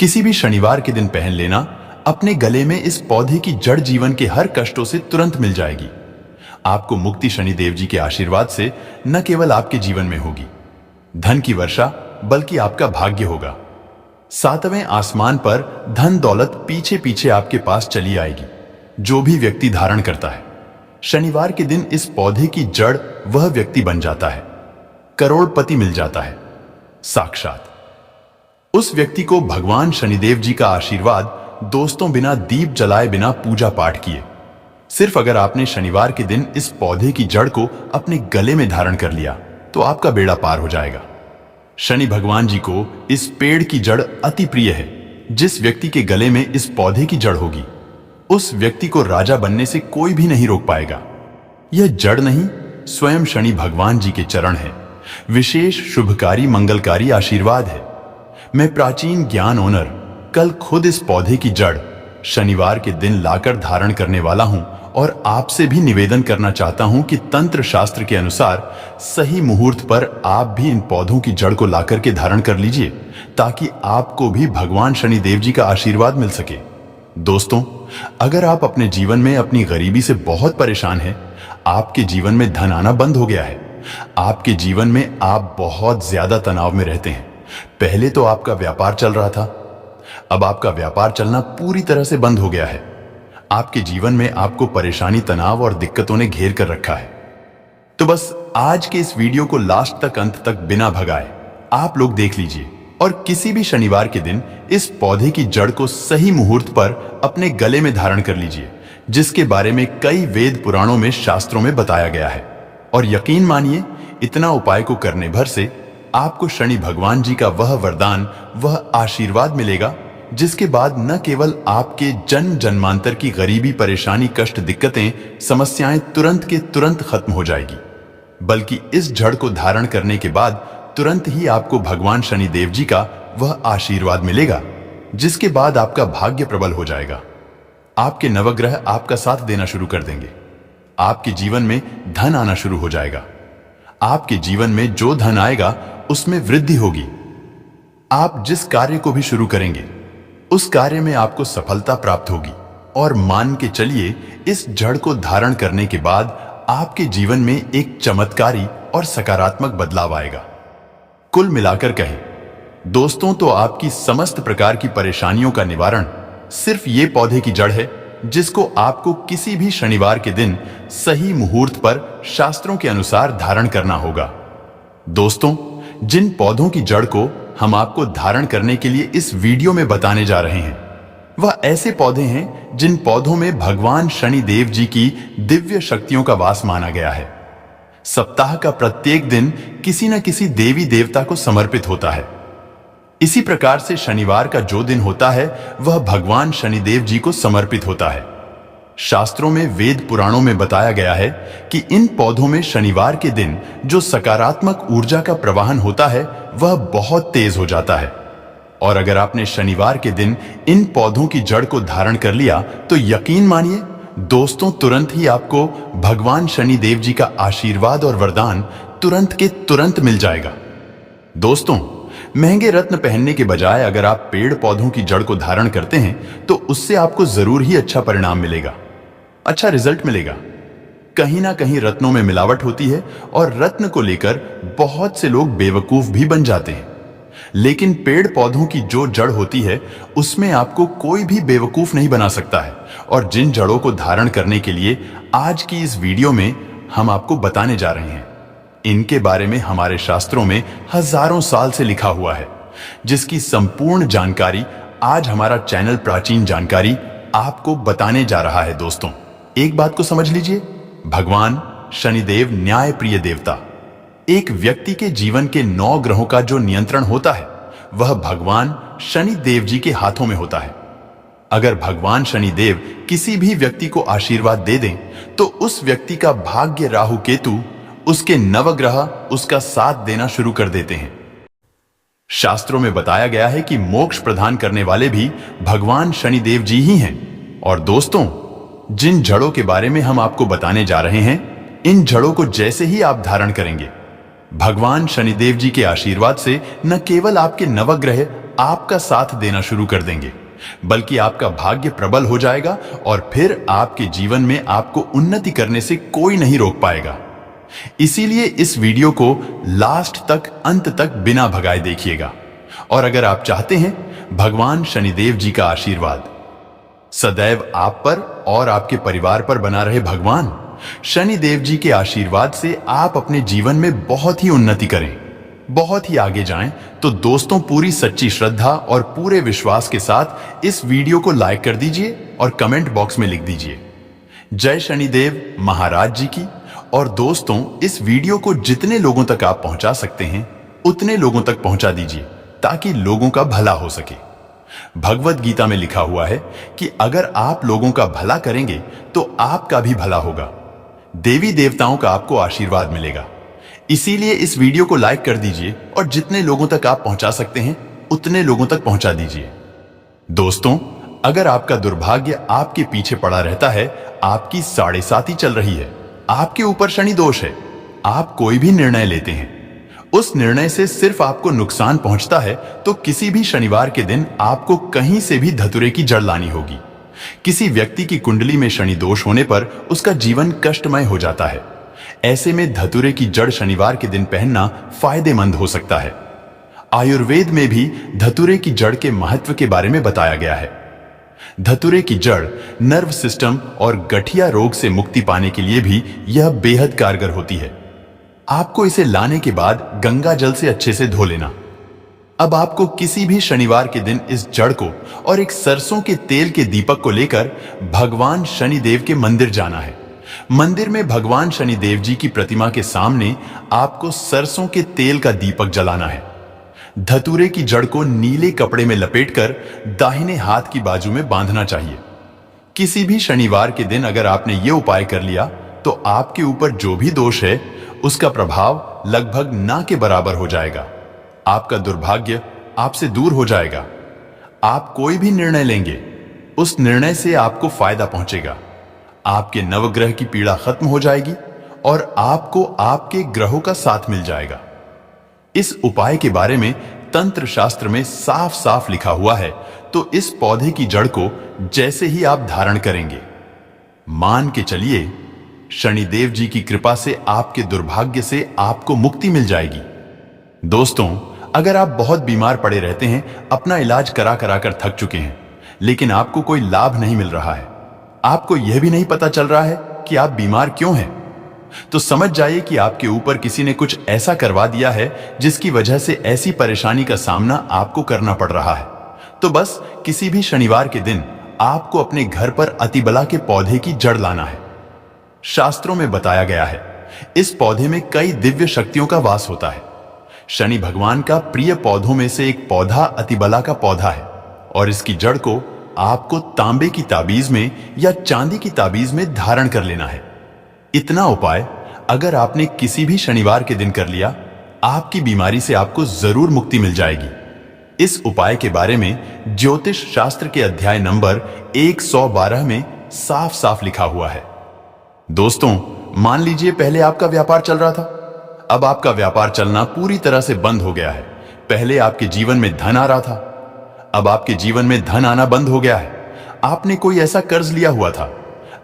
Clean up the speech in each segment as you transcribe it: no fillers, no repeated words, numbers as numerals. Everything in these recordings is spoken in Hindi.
किसी भी शनिवार के दिन पहन लेना, अपने गले में इस पौधे की जड़ जीवन के हर कष्टों से तुरंत मिल जाएगी। आपको मुक्ति शनिदेव जी के आशीर्वाद से न केवल आपके जीवन में होगी धन की वर्षा, बल्कि आपका भाग्य होगा। सातवें आसमान पर धन दौलत पीछे पीछे आपके पास चली आएगी। जो भी व्यक्ति धारण करता है, शनिवार के दिन इस पौधे की जड़, वह व्यक्ति बन जाता है, करोड़पति मिल जाता है। साक्षात उस व्यक्ति को भगवान शनिदेव जी का आशीर्वाद, दोस्तों बिना दीप जलाए, बिना पूजा पाठ किए, सिर्फ अगर आपने शनिवार के दिन इस पौधे की जड़ को अपने गले में धारण कर लिया तो आपका बेड़ा पार हो जाएगा। शनि भगवान जी को इस पेड़ की जड़ अति प्रिय है। जिस व्यक्ति के गले में इस पौधे की जड़ होगी, उस व्यक्ति को राजा बनने से कोई भी नहीं रोक पाएगा। यह जड़ नहीं, स्वयं शनि भगवान जी के चरण है। विशेष शुभकारी मंगलकारी आशीर्वाद है। मैं प्राचीन ज्ञान ओनर कल खुद इस पौधे की जड़ शनिवार के दिन लाकर धारण करने वाला हूं और आपसे भी निवेदन करना चाहता हूं कि तंत्र शास्त्र के अनुसार सही मुहूर्त पर आप भी इन पौधों की जड़ को लाकर के धारण कर लीजिए, ताकि आपको भी भगवान शनिदेव जी का आशीर्वाद मिल सके। दोस्तों, अगर आप अपने जीवन में अपनी गरीबी से बहुत परेशान हैं, आपके जीवन में धन आना बंद हो गया है, आपके जीवन में आप बहुत ज्यादा तनाव में रहते हैं, पहले तो आपका व्यापार चल रहा था, अब आपका व्यापार चलना पूरी तरह से बंद हो गया है, आपके जीवन में आपको परेशानी, तनाव और दिक्कतों ने घेर कर रखा है, तो बस आज के इस वीडियो को लास्ट तक, अंत तक बिना भगाए आप लोग देख लीजिए और किसी भी शनिवार के दिन इस पौधे की जड़ को सही मुहूर्त पर अपने गले में धारण कर लीजिए, जिसके बारे में कई वेद पुराणों में, शास्त्रों में बताया गया है। और यकीन मानिए, इतना उपाय को करने भर से आपको शनि भगवान जी का वह वरदान, वह आशीर्वाद मिलेगा, जिसके बाद न केवल आपके जन्म जन्मांतर की गरीबी, परेशानी, कष्ट, दिक्कतें, समस्याएं तुरंत के तुरंत खत्म हो जाएगी, बल्कि इस जड़ को धारण करने के बाद तुरंत ही आपको भगवान शनिदेव जी का वह आशीर्वाद मिलेगा, जिसके बाद आपका भाग्य प्रबल हो जाएगा। आपके नवग्रह आपका साथ देना शुरू कर देंगे। आपके जीवन में धन आना शुरू हो जाएगा। आपके जीवन में जो धन आएगा उसमें वृद्धि होगी। आप जिस कार्य को भी शुरू करेंगे, उस कार्य में आपको सफलता प्राप्त होगी। और मान के चलिए, इस जड़ को धारण करने के बाद आपके जीवन में एक चमत्कारी और सकारात्मक बदलाव आएगा। कुल मिलाकर कहें दोस्तों, तो आपकी समस्त प्रकार की परेशानियों का निवारण सिर्फ ये पौधे की जड़ है, जिसको आपको किसी भी शनिवार के दिन सही मुहूर्त पर शास्त्रों के अनुसार धारण करना होगा। दोस्तों, जिन पौधों की जड़ को हम आपको धारण करने के लिए इस वीडियो में बताने जा रहे हैं, वह ऐसे पौधे हैं जिन पौधों में भगवान शनिदेव जी की दिव्य शक्तियों का वास माना गया है। सप्ताह का प्रत्येक दिन किसी न किसी देवी देवता को समर्पित होता है। इसी प्रकार से शनिवार का जो दिन होता है, वह भगवान शनिदेव जी को समर्पित होता है। शास्त्रों में, वेद पुराणों में बताया गया है कि इन पौधों में शनिवार के दिन जो सकारात्मक ऊर्जा का प्रवाहन होता है, वह बहुत तेज हो जाता है। और अगर आपने शनिवार के दिन इन पौधों की जड़ को धारण कर लिया, तो यकीन मानिए दोस्तों, तुरंत ही आपको भगवान शनिदेव जी का आशीर्वाद और वरदान तुरंत के तुरंत मिल जाएगा। दोस्तों, महंगे रत्न पहनने के बजाय अगर आप पेड़ पौधों की जड़ को धारण करते हैं, तो उससे आपको जरूर ही अच्छा परिणाम मिलेगा, अच्छा रिजल्ट मिलेगा। कहीं ना कहीं रत्नों में मिलावट होती है और रत्न को लेकर बहुत से लोग बेवकूफ भी बन जाते हैं, लेकिन पेड़ पौधों की जो जड़ होती है, उसमें आपको कोई भी बेवकूफ नहीं बना सकता है। और जिन जड़ों को धारण करने के लिए आज की इस वीडियो में हम आपको बताने जा रहे हैं, इनके बारे में हमारे शास्त्रों में हजारों साल से लिखा हुआ है, जिसकी संपूर्ण जानकारी आज हमारा चैनल प्राचीन जानकारी आपको बताने जा रहा है। दोस्तों, एक बात को समझ लीजिए, भगवान शनिदेव न्याय प्रिय देवता, एक व्यक्ति के जीवन के 9 ग्रहों का जो नियंत्रण होता है, वह भगवान शनिदेव जी के हाथों में होता है। अगर भगवान शनिदेव किसी भी व्यक्ति को आशीर्वाद दे दें, तो उस व्यक्ति का भाग्य, राहु केतु, उसके नवग्रह उसका साथ देना शुरू कर देते हैं। शास्त्रों में बताया गया है कि मोक्ष प्रदान करने वाले भी भगवान शनिदेव जी ही हैं। और दोस्तों, जिन जड़ों के बारे में हम आपको बताने जा रहे हैं, इन जड़ों को जैसे ही आप धारण करेंगे, भगवान शनिदेव जी के आशीर्वाद से न केवल आपके नवग्रह आपका साथ देना शुरू कर देंगे, बल्कि आपका भाग्य प्रबल हो जाएगा और फिर आपके जीवन में आपको उन्नति करने से कोई नहीं रोक पाएगा। इसीलिए इस वीडियो को लास्ट तक, अंत तक बिना भगाए देखिएगा। और अगर आप चाहते हैं भगवान शनिदेव जी का आशीर्वाद सदैव आप पर और आपके परिवार पर बना रहे, भगवान शनिदेव जी के आशीर्वाद से आप अपने जीवन में बहुत ही उन्नति करें, बहुत ही आगे जाएं, तो दोस्तों पूरी सच्ची श्रद्धा और पूरे विश्वास के साथ इस वीडियो को लाइक कर दीजिए और कमेंट बॉक्स में लिख दीजिए जय शनिदेव महाराज जी की। और दोस्तों इस वीडियो को जितने लोगों तक आप पहुंचा सकते हैं उतने लोगों तक पहुंचा दीजिए, ताकि लोगों का भला हो सके। भगवत गीता में लिखा हुआ है कि अगर आप लोगों का भला करेंगे तो आपका भी भला होगा, देवी देवताओं का आपको आशीर्वाद मिलेगा। इसीलिए इस वीडियो को लाइक कर दीजिए और जितने लोगों तक आप पहुंचा सकते हैं उतने लोगों तक पहुंचा दीजिए। दोस्तों अगर आपका दुर्भाग्य आपके पीछे पड़ा रहता है, आपकी 7.5 चल रही है, आपके ऊपर शनि दोष है, आप कोई भी निर्णय लेते हैं उस निर्णय से सिर्फ आपको नुकसान पहुंचता है, तो किसी भी शनिवार के दिन आपको कहीं से भी धतूरे की जड़ लानी होगी। किसी व्यक्ति की कुंडली में शनि दोष होने पर उसका जीवन कष्टमय हो जाता है। ऐसे में धतूरे की जड़ शनिवार के दिन पहनना फायदेमंद हो सकता है। आयुर्वेद में भी धतूरे की जड़ के महत्व के बारे में बताया गया है। धतूरे की जड़ नर्व सिस्टम और गठिया रोग से मुक्ति पाने के लिए भी यह बेहद कारगर होती है। आपको इसे लाने के बाद गंगा जल से अच्छे से धो लेना। अब आपको किसी भी शनिवार के दिन इस जड़ को और एक सरसों के तेल के दीपक को लेकर भगवान शनिदेव के मंदिर जाना है। मंदिर में भगवान शनिदेव जी की प्रतिमा के सामने आपको सरसों के तेल का दीपक जलाना है। धतूरे की जड़ को नीले कपड़े में लपेटकर दाहिने हाथ की बाजू में बांधना चाहिए। किसी भी शनिवार के दिन अगर आपने ये उपाय कर लिया तो आपके ऊपर जो भी दोष है उसका प्रभाव लगभग ना के बराबर हो जाएगा। आपका दुर्भाग्य आपसे दूर हो जाएगा। आप कोई भी निर्णय लेंगे उस निर्णय से आपको फायदा पहुंचेगा। आपके नवग्रह की पीड़ा खत्म हो जाएगी और आपको आपके ग्रहों का साथ मिल जाएगा। इस उपाय के बारे में तंत्र शास्त्र में साफ साफ लिखा हुआ है। तो इस पौधे की जड़ को जैसे ही आप धारण करेंगे, मान के चलिए शनिदेव जी की कृपा से आपके दुर्भाग्य से आपको मुक्ति मिल जाएगी। दोस्तों अगर आप बहुत बीमार पड़े रहते हैं, अपना इलाज करा करा कर थक चुके हैं, लेकिन आपको कोई लाभ नहीं मिल रहा है, आपको यह भी नहीं पता चल रहा है कि आप बीमार क्यों हैं, तो समझ जाइए कि आपके ऊपर किसी ने कुछ ऐसा करवा दिया है जिसकी वजह से ऐसी परेशानी का सामना आपको करना पड़ रहा है। तो बस किसी भी शनिवार के दिन आपको अपने घर पर अतिबला के पौधे की जड़ लाना है। शास्त्रों में बताया गया है इस पौधे में कई दिव्य शक्तियों का वास होता है। शनि भगवान का प्रिय पौधों में से एक पौधा अतिबला का पौधा है और इसकी जड़ को आपको तांबे की ताबीज में या चांदी की ताबीज में धारण कर लेना है। इतना उपाय अगर आपने किसी भी शनिवार के दिन कर लिया, आपकी बीमारी से आपको जरूर मुक्ति मिल जाएगी। इस उपाय के बारे में ज्योतिष शास्त्र के अध्याय नंबर 112 में साफ साफ लिखा हुआ है। दोस्तों मान लीजिए पहले आपका व्यापार चल रहा था, अब आपका व्यापार चलना पूरी तरह से बंद हो गया है। पहले आपके जीवन में धन आ रहा था, अब आपके जीवन में धन आना बंद हो गया है। आपने कोई ऐसा कर्ज लिया हुआ था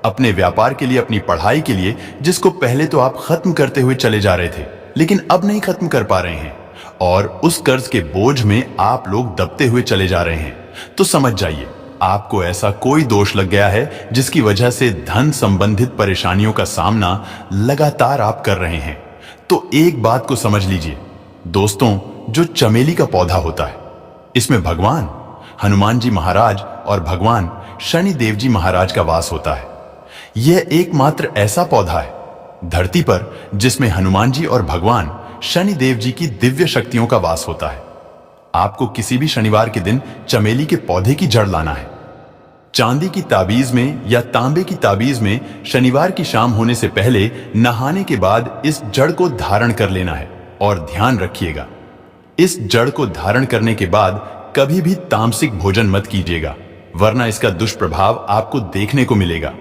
अपने व्यापार के लिए, अपनी पढ़ाई के लिए, जिसको पहले तो आप खत्म करते हुए चले जा रहे थे लेकिन अब नहीं खत्म कर पा रहे हैं और उस कर्ज के बोझ में आप लोग दबते हुए चले जा रहे हैं। तो समझ जाइए आपको ऐसा कोई दोष लग गया है जिसकी वजह से धन संबंधित परेशानियों का सामना लगातार आप कर रहे हैं। तो एक बात को समझ लीजिए दोस्तों, जो चमेली का पौधा होता है इसमें भगवान हनुमान जी महाराज और भगवान शनि देव जी महाराज का वास होता है। यह एकमात्र ऐसा पौधा है धरती पर जिसमें हनुमान जी और भगवान शनि देव जी की दिव्य शक्तियों का वास होता है। आपको किसी भी शनिवार के दिन चमेली के पौधे की जड़ लाना है। चांदी की ताबीज में या तांबे की ताबीज में शनिवार की शाम होने से पहले नहाने के बाद इस जड़ को धारण कर लेना है। और ध्यान रखिएगा इस जड़ को धारण करने के बाद कभी भी तामसिक भोजन मत कीजिएगा, वरना इसका दुष्प्रभाव आपको देखने को मिलेगा।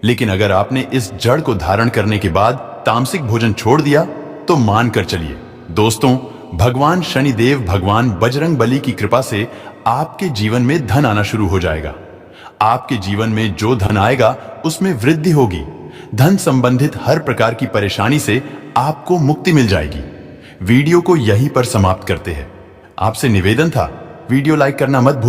लेकिन अगर आपने इस जड़ को धारण करने के बाद तामसिक भोजन छोड़ दिया तो मान कर चलिए दोस्तों, भगवान शनिदेव भगवान बजरंग बली की कृपा से आपके जीवन में धन आना शुरू हो जाएगा। आपके जीवन में जो धन आएगा उसमें वृद्धि होगी। धन संबंधित हर प्रकार की परेशानी से आपको मुक्ति मिल जाएगी। वीडियो को यहीं पर समाप्त करते हैं। आपसे निवेदन था, वीडियो लाइक करना मत भूलिए।